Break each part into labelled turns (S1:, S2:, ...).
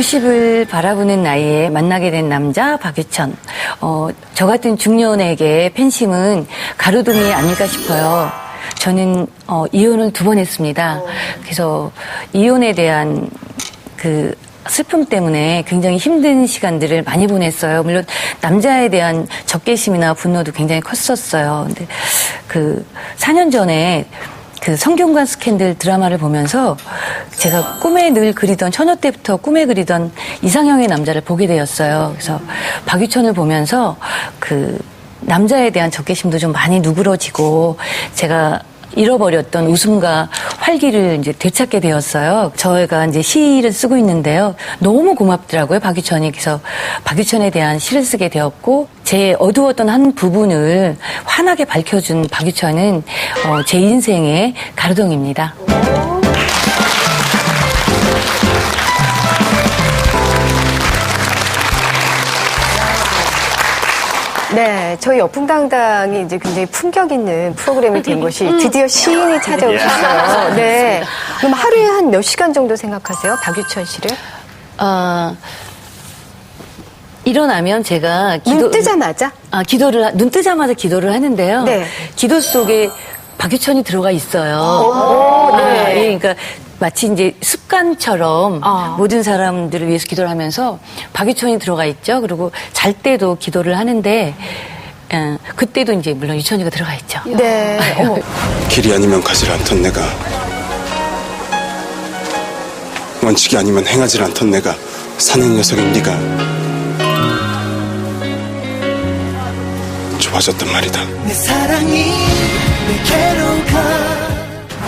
S1: 50을 바라보는 나이에 만나게 된 남자 박유천. 저 같은 중년에게 팬심은 가로등이 아닐까 싶어요. 저는 이혼을 2번 했습니다. 그래서 이혼에 대한 그 슬픔 때문에 굉장히 힘든 시간들을 많이 보냈어요. 물론 남자에 대한 적개심이나 분노도 굉장히 컸었어요. 근데 그 4년 전에 그 성균관 스캔들 드라마를 보면서 제가 꿈에 늘 그리던, 처녀 때부터 꿈에 그리던 이상형의 남자를 보게 되었어요. 그래서 박유천을 보면서 그 남자에 대한 적개심도 좀 많이 누그러지고 제가 잃어버렸던 웃음과 활기를 이제 되찾게 되었어요. 저희가 이제 시를 쓰고 있는데요. 너무 고맙더라고요, 박유천이. 그래서 박유천에 대한 시를 쓰게 되었고, 제 어두웠던 한 부분을 환하게 밝혀준 박유천은 제 인생의 가로등입니다.
S2: 네, 저희 여풍당당이 이제 굉장히 품격 있는 프로그램이 된 것이 드디어 시인이 찾아오셨어요. 네. 그럼 하루에 한 몇 시간 정도 생각하세요? 박유천 씨를?
S1: 일어나면 제가
S2: 눈 뜨자마자?
S1: 눈 뜨자마자 기도를 하는데요.
S2: 네.
S1: 기도 속에 박유천이 들어가 있어요.
S2: 네.
S1: 그러니까 마치 이제 습관처럼 모든 사람들을 위해서 기도를 하면서 박유천이 들어가 있죠. 그리고 잘 때도 기도를 하는데 그때도 이제 물론 유천이가 들어가 있죠.
S2: 네.
S3: 길이 아니면 가지 않던 내가, 원칙이 아니면 행하지 않던 내가 사는 녀석인 네가 좋아졌단 말이다.
S4: 내 사랑이 내게로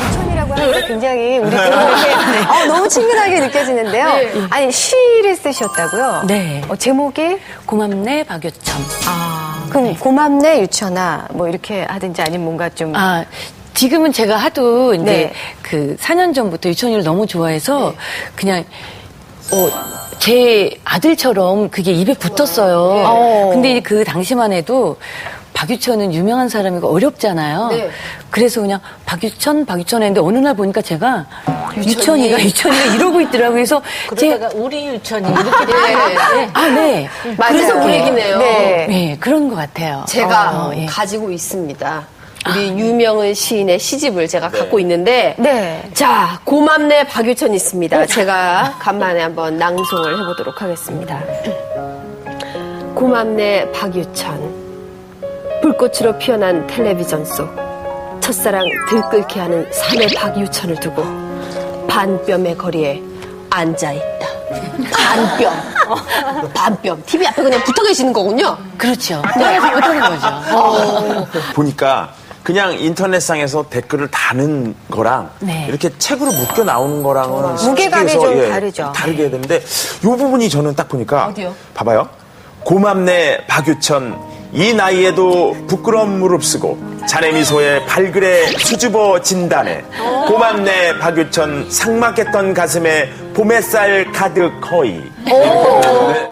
S2: 유천이라고 하니까 굉장히 우리 이렇게 너무 친근하게 느껴지는데요.
S1: 네.
S2: 아니, 시를 쓰셨다고요?
S1: 네.
S2: 제목이?
S1: 고맙네 박유천.
S2: 그럼 고맙네 유천아 뭐 이렇게 하든지 아니면 뭔가 좀
S1: 지금은 제가 하도 이제
S2: 네.
S1: 그 4년 전부터 유천이를 너무 좋아해서 그냥 제 아들처럼 그게 입에 붙었어요. 근데 그 당시만 해도 박유천은 유명한 사람이고 어렵잖아요.
S5: 네.
S1: 그래서 그냥 박유천 했는데 어느 날 보니까 제가 유천이가 이러고 있더라고요. 그래서
S5: 그러다가 우리 유천이 이렇게 되네.
S1: 네.
S5: 그래서 그 얘기네요.
S2: 네.
S1: 네, 그런 것 같아요.
S5: 제가
S1: 예.
S5: 가지고 있습니다. 우리 유명한 시인의 시집을 제가 갖고 있는데
S2: 네.
S5: 자, 고맙네 박유천 있습니다. 제가 간만에 한번 낭송을 해보도록 하겠습니다. 고맙네 박유천, 불꽃으로 피어난 텔레비전 속 첫사랑 들끓게 하는 사내 박유천을 두고 반뼘의 거리에 앉아있다. 반뼘. TV 앞에 그냥 붙어 계시는 거군요.
S1: 그렇죠. 떠나지 못하는 거죠.
S6: 보니까 그냥 인터넷상에서 댓글을 다는 거랑
S1: 네.
S6: 이렇게 책으로 묶여 나오는 거랑은
S2: 무게감이
S6: 솔직히 해서,
S2: 좀 다르죠.
S6: 다르게 해야 되는데 이 부분이 저는 딱 보니까
S5: 어디요?
S6: 봐봐요. 고맙네 박유천, 이 나이에도 부끄러운 무릅쓰고 자네 미소에 발그레 수줍어 진다네. 고맙네 박유천, 삭막했던 가슴에 봄햇살 가득 허이.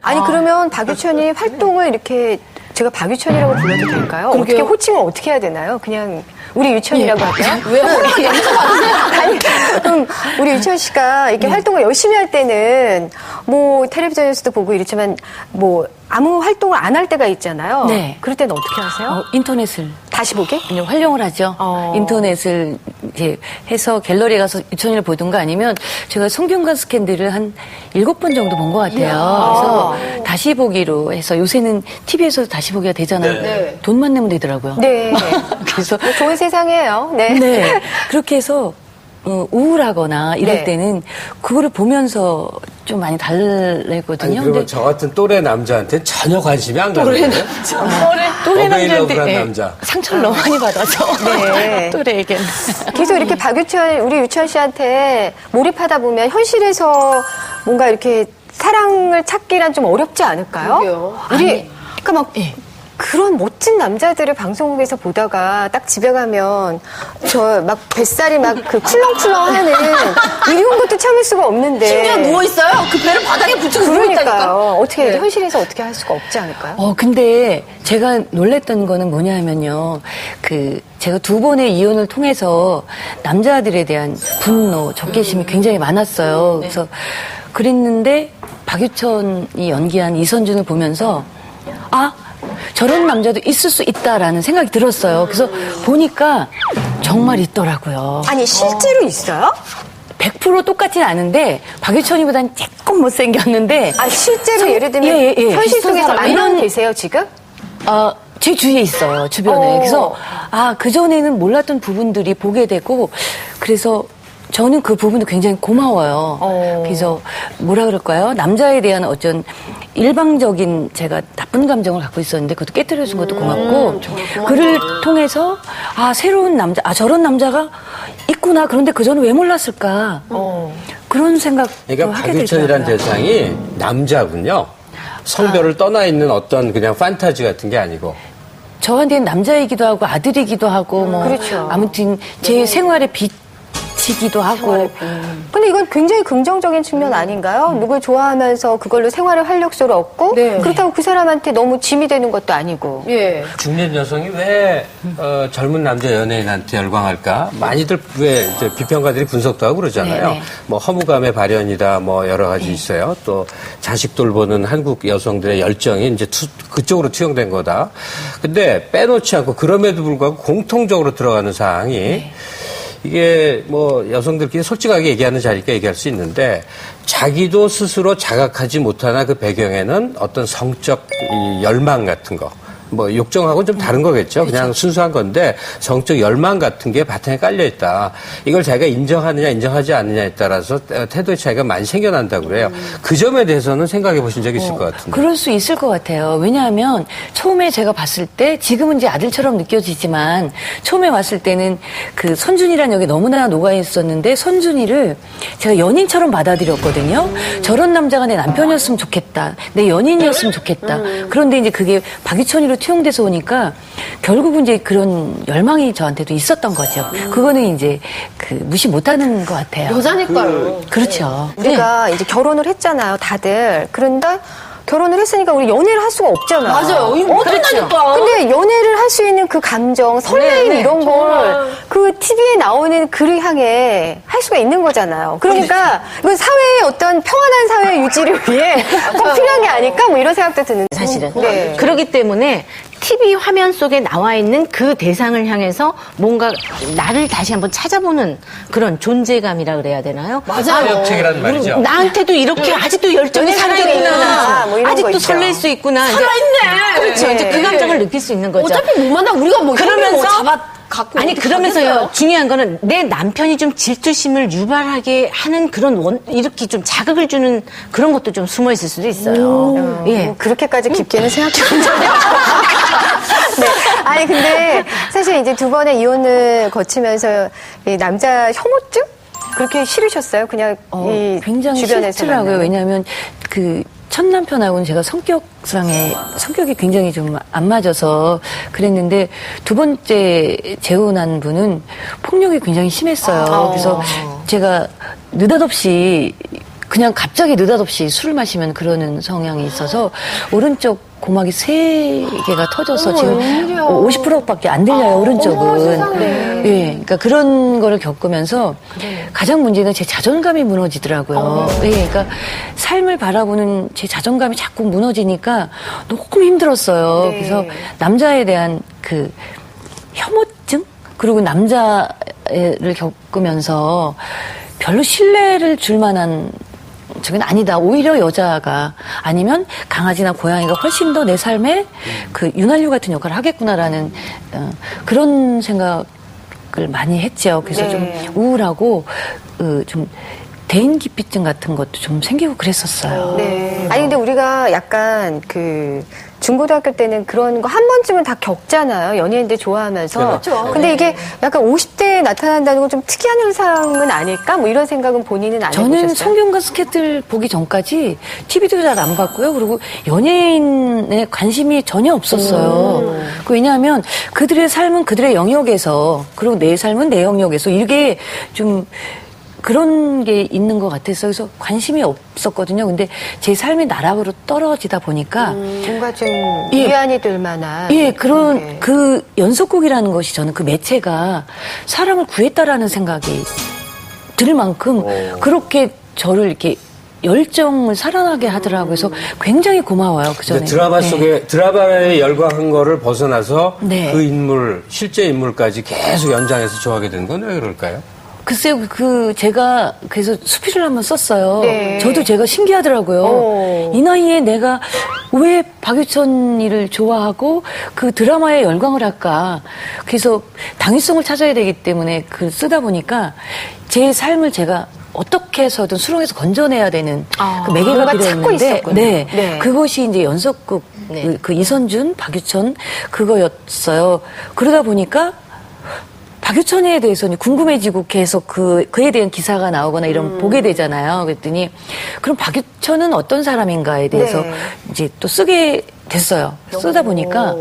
S2: 아니 그러면 박유천이 활동을 이렇게 제가 박유천이라고 불러도 될까요? 어떻게 호칭을 어떻게 해야 되나요? 그냥 우리 유천이라고 할까요?
S5: 왜 여기서 받으세요?
S2: 아니, 그럼 우리 유천 씨가 이렇게 활동을 열심히 할 때는 뭐 텔레비전에서도 보고 이렇지만 뭐 아무 활동을 안 할 때가 있잖아요.
S1: 네.
S2: 그럴 때는 어떻게 하세요?
S1: 인터넷을
S2: 다시 보기?
S1: 그냥 활용을 하죠. 인터넷을 이제 해서 갤러리에 가서 유천이를 보든가 아니면 제가 성균관 스캔들을 한 7번 정도 본 것 같아요. 그래서 다시 보기로 해서 요새는 TV에서 다시 보기가 되잖아요.
S5: 네.
S1: 돈만 내면 되더라고요.
S2: 네.
S1: 그래서
S2: 좋은 세상이에요. 네.
S1: 네. 그렇게 해서 우울하거나 이럴
S2: 네.
S1: 때는 그거를 보면서 좀 많이 달래거든요.
S7: 아니, 그리고 저 같은 또래 남자한테는 전혀 관심이 안 가거든요.
S1: 또래
S7: 어베일러블한
S1: 남자한테
S7: 남자.
S1: 상처를 너무 많이 받아서
S2: 네.
S1: 또래에게는.
S2: 계속 이렇게 박유천, 우리 유천 씨한테 몰입하다 보면 현실에서 뭔가 이렇게 사랑을 찾기란 좀 어렵지 않을까요?
S5: 그러게요.
S2: 우리, 그러니까 막, 그런 멋진 남자들을 방송국에서 보다가 딱 집에 가면 저 막 뱃살이 막 그 쿨렁쿨렁 하는 이런 것도 참을 수가 없는데.
S5: 심지어 누워있어요. 그 배를 바닥에 붙이고 누워있다니까.
S2: 그러니까요. 어떻게
S5: 네.
S2: 현실에서 어떻게 할 수가 없지 않을까요?
S1: 근데 제가 놀랬던 거는 뭐냐면요. 제가 2번의 이혼을 통해서 남자들에 대한 분노, 적개심이 굉장히 많았어요. 그래서 그랬는데 박유천이 연기한 이선준을 보면서 아, 저런 남자도 있을 수 있다라는 생각이 들었어요. 그래서 보니까 정말 있더라고요.
S2: 아니, 실제로 있어요?
S1: 100% 똑같지는 않은데 박유천이보다는 조금 못생겼는데
S2: 아, 실제로 예를 들면 현실 속에서 만나는 계세요, 지금?
S1: 제 주위에 있어요, 주변에. 그래서, 그전에는 몰랐던 부분들이 보게 되고, 그래서 저는 그 부분도 굉장히 고마워요. 그래서 뭐라 그럴까요? 남자에 대한 어떤 일방적인 제가 나쁜 감정을 갖고 있었는데 그것도 깨뜨려준 것도 고맙고, 그를 통해서, 새로운 남자, 저런 남자가 있구나. 그런데 그전에 왜 몰랐을까? 그런 생각도
S7: 그러니까
S1: 하게
S7: 박유천이라는
S1: 되더라고요.
S7: 대상이 남자군요. 성별을 떠나 있는 어떤 그냥 판타지 같은 게 아니고.
S1: 저한테는 남자이기도 하고 아들이기도 하고 뭐
S2: 그렇죠.
S1: 아무튼 제 생활의 빛이기도 하고
S2: 근데 이건 굉장히 긍정적인 측면 아닌가요? 누굴 좋아하면서 그걸로 생활의 활력소를 얻고
S5: 네.
S2: 그렇다고 그 사람한테 너무 짐이 되는 것도 아니고.
S5: 예.
S7: 중년 여성이 왜 젊은 남자 연예인한테 열광할까? 많이들 왜 이제 비평가들이 분석도 하고 그러잖아요.
S1: 네네.
S7: 뭐 허무감의 발현이다 뭐 여러 가지 있어요. 또 자식 돌보는 한국 여성들의 열정이 이제 그쪽으로 투영된 거다. 근데 빼놓지 않고 그럼에도 불구하고 공통적으로 들어가는 사항이 이게 뭐 여성들끼리 솔직하게 얘기하는 자리니까 얘기할 수 있는데 자기도 스스로 자각하지 못하나 그 배경에는 어떤 성적 이 열망 같은 거. 뭐 욕정하고는 좀 다른 거겠죠. 그냥 순수한 건데 성적 열망 같은 게 바탕에 깔려 있다. 이걸 자기가 인정하느냐 인정하지 않느냐에 따라서 태도의 차이가 많이 생겨난다고 그래요. 그 점에 대해서는 생각해 보신 적 있을 것 같은데.
S1: 그럴 수 있을 것 같아요. 왜냐하면 처음에 제가 봤을 때 지금은 이제 아들처럼 느껴지지만 처음에 왔을 때는 그 선준이라는 역이 너무나 녹아 있었는데 선준이를 제가 연인처럼 받아들였거든요. 저런 남자가 내 남편이었으면 좋겠다. 내 연인이었으면 좋겠다. 그런데 이제 그게 박유천이로 투영돼서 오니까 결국은 이제 그런 열망이 저한테도 있었던 거죠. 그거는 이제 그 무시 못하는 것 같아요.
S5: 여자니까요.
S1: 그렇죠.
S2: 우리가 이제 결혼을 했잖아요, 다들. 그런데 결혼을 했으니까 우리 연애를 할 수가 없잖아요.
S5: 맞아요. 이거 못한다니까.
S2: 근데 연애를 할 수 있는 그 감정, 설레임 이런 걸 그 TV에 나오는 그를 향해 할 수가 있는 거잖아요. 그러니까 이건 사회의 어떤 평안한 사회 유지를 위해 꼭 필요한 게 아닐까? 뭐 이런 생각도 드는데.
S4: 사실은.
S2: 네.
S4: 그렇기 때문에 TV 화면 속에 나와 있는 그 대상을 향해서 뭔가 나를 다시 한번 찾아보는 그런 존재감이라 그래야 되나요?
S7: 사역책이라는 말이죠.
S4: 나한테도 이렇게 아직도 열정이 살아있구나.
S2: 뭐 이런 거
S4: 아직도
S2: 있죠.
S4: 설렐 수 있구나.
S5: 살아있네.
S4: 그렇죠. 이제 그 감정을 느낄 수 있는 거죠.
S5: 어차피 못 만나 우리가 뭐
S4: 그러면서
S5: 갖고
S4: 아니
S5: 어떻게
S4: 그러면서요
S5: 하겠어요?
S4: 중요한 거는 내 남편이 좀 질투심을 유발하게 하는 그런 이렇게 좀 자극을 주는 그런 것도 좀 숨어 있을 수도 있어요. 예.
S2: 뭐 그렇게까지 깊게는 생각해 본 적이 없어요. 네. 아니, 근데 사실 이제 두 번의 이혼을 거치면서 이 남자 혐오증? 그렇게 싫으셨어요? 그냥 이
S1: 굉장히
S2: 주변에서
S1: 싫더라고요.
S2: 만나는.
S1: 왜냐하면 그 첫 남편하고는 제가 성격이 굉장히 좀 안 맞아서 그랬는데 두 번째 재혼한 분은 폭력이 굉장히 심했어요. 그래서 제가 느닷없이 그냥 갑자기 느닷없이 술을 마시면 그러는 성향이 있어서 오른쪽 고막이 3개가 터져서 지금 50%밖에 안 들려요, 오른쪽은. 예, 그러니까 그런 거를 겪으면서 가장 문제는 제 자존감이 무너지더라고요. 예, 그러니까 삶을 바라보는 제 자존감이 자꾸 무너지니까 너무 힘들었어요.
S2: 네.
S1: 그래서 남자에 대한 그 혐오증? 그리고 남자를 겪으면서 별로 신뢰를 줄 만한 저건 아니다. 오히려 여자가 아니면 강아지나 고양이가 훨씬 더 내 삶에 그 윤활유 같은 역할을 하겠구나라는 그런 생각을 많이 했죠. 그래서
S2: 네.
S1: 좀 우울하고 좀 대인기피증 같은 것도 좀 생기고 그랬었어요.
S2: 네. 아니, 근데 우리가 약간 그 중고등학교 때는 그런 거 한 번쯤은 다 겪잖아요. 연예인들 좋아하면서.
S5: 그렇죠.
S2: 근데 이게 약간 50대에 나타난다는 건 좀 특이한 현상은 아닐까? 뭐 이런 생각은 본인은 안
S1: 저는
S2: 해보셨어요?
S1: 성균관 스케줄 보기 전까지 TV도 잘 안 봤고요. 그리고 연예인에 관심이 전혀 없었어요. 왜냐하면 그들의 삶은 그들의 영역에서 그리고 내 삶은 내 영역에서 이게 좀 그런 게 있는 것 같아서 그래서 관심이 없었거든요. 근데 제 삶이 나락으로 떨어지다 보니까
S2: 뭔가 좀
S1: 예.
S2: 위안이 될 만한.
S1: 예, 그런
S2: 게.
S1: 그 연속곡이라는 것이 저는 그 매체가 사람을 구했다라는 생각이 들 만큼 그렇게 저를 이렇게 열정을 살아나게 하더라고요. 그래서 굉장히 고마워요. 그 전에.
S7: 근데 드라마 속에 드라마에 열광한 거를 벗어나서
S1: 네.
S7: 그 인물 실제 인물까지 계속 연장해서 좋아하게 된 건 왜 그럴까요?
S1: 글쎄요, 제가 그래서 수필을 한번 썼어요.
S2: 네.
S1: 저도 제가 신기하더라고요. 이 나이에 내가 왜 박유천이를 좋아하고 그 드라마에 열광을 할까. 그래서 당위성을 찾아야 되기 때문에 글 쓰다 보니까 제 삶을 제가 어떻게 해서든 수렁에서 건져내야 되는 그 매개가
S2: 뭔가 찾고
S1: 필요했는데,
S2: 있었군요.
S1: 네,
S2: 네.
S1: 그것이 이제 연속극 그 이선준, 박유천 그거였어요. 그러다 보니까 박유천에 대해서는 궁금해지고 계속 그에 대한 기사가 나오거나 이런 보게 되잖아요. 그랬더니 그럼 박유천은 어떤 사람인가에 대해서
S2: 네.
S1: 이제 또 쓰게 됐어요. 쓰다 보니까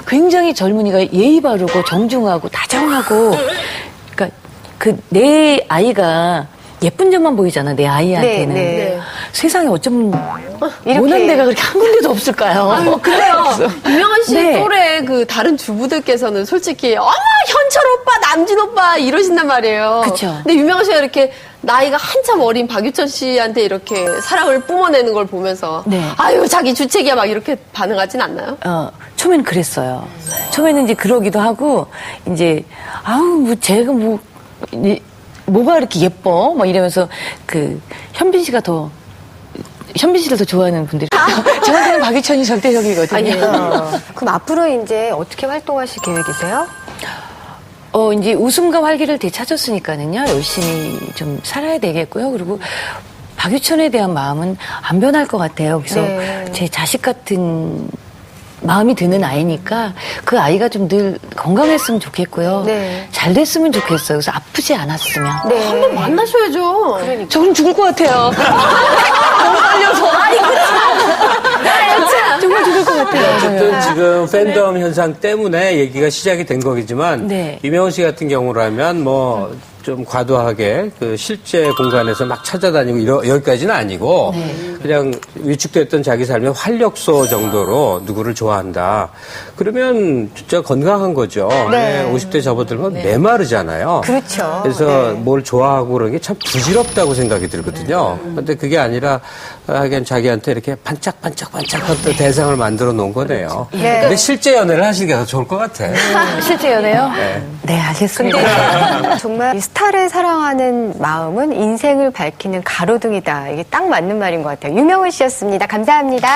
S1: 굉장히 젊은이가 예의 바르고 정중하고 다정하고 그러니까 그 내 아이가 예쁜 점만 보이잖아, 내 아이한테는.
S2: 네, 네.
S1: 세상에 어쩜
S2: 이렇게.
S1: 모난 데가 그렇게 한 군데도 없을까요?
S5: 아유, 그래요. 유명한 씨
S1: 네.
S5: 또래 그 다른 주부들께서는 솔직히 어머 현철 오빠, 남진 오빠 이러신단 말이에요.
S1: 그쵸.
S5: 근데 유명한 씨가 이렇게 나이가 한참 어린 박유천 씨한테 이렇게 사랑을 뿜어내는 걸 보면서
S1: 네.
S5: 아유 자기 주책이야 막 이렇게 반응하진 않나요?
S1: 처음에는 그랬어요. 처음에는 이제 그러기도 하고, 이제, 제가 뭐가 이렇게 예뻐? 막 이러면서, 현빈 씨를 더 좋아하는 분들이. 저한테는 박유천이 절대적이거든요.
S2: 그럼 앞으로 이제 어떻게 활동하실 계획이세요?
S1: 이제 웃음과 활기를 되찾았으니까는요, 열심히 좀 살아야 되겠고요. 그리고 박유천에 대한 마음은 안 변할 것 같아요. 그래서
S2: 네.
S1: 제 자식 같은 마음이 드는 아이니까 그 아이가 좀 늘 건강했으면 좋겠고요.
S2: 네.
S1: 잘 됐으면 좋겠어요. 그래서 아프지 않았으면.
S2: 네.
S5: 한번 만나셔야죠.
S1: 저는 죽을 것 같아요. 너무 떨려서. 정말 죽을 것 같아요.
S7: 어쨌든 지금 팬덤 현상 때문에 얘기가 시작이 된 거겠지만
S1: 네.
S7: 이명훈 씨 같은 경우라면 뭐 좀 과도하게 그 실제 공간에서 막 찾아다니고 여기까지는 아니고 그냥 위축됐던 자기 삶의 활력소 정도로 누구를 좋아한다. 그러면 진짜 건강한 거죠.
S2: 네.
S7: 50대 접어들면 메마르잖아요.
S2: 그렇죠.
S7: 그래서
S2: 네.
S7: 뭘 좋아하고 그런 게 참 부질없다고 생각이 들거든요. 근데 그게 아니라 하긴 자기한테 이렇게 반짝반짝반짝한 또 대상을 만들어 놓은 거네요.
S2: 네.
S7: 근데 실제 연애를 하시는 게 더 좋을 것 같아.
S1: 실제 연애요? 네, 알겠습니다.
S2: 정말 이 스타를 사랑하는 마음은 인생을 밝히는 가로등이다. 이게 딱 맞는 말인 것 같아요. 유명훈 씨였습니다. 감사합니다.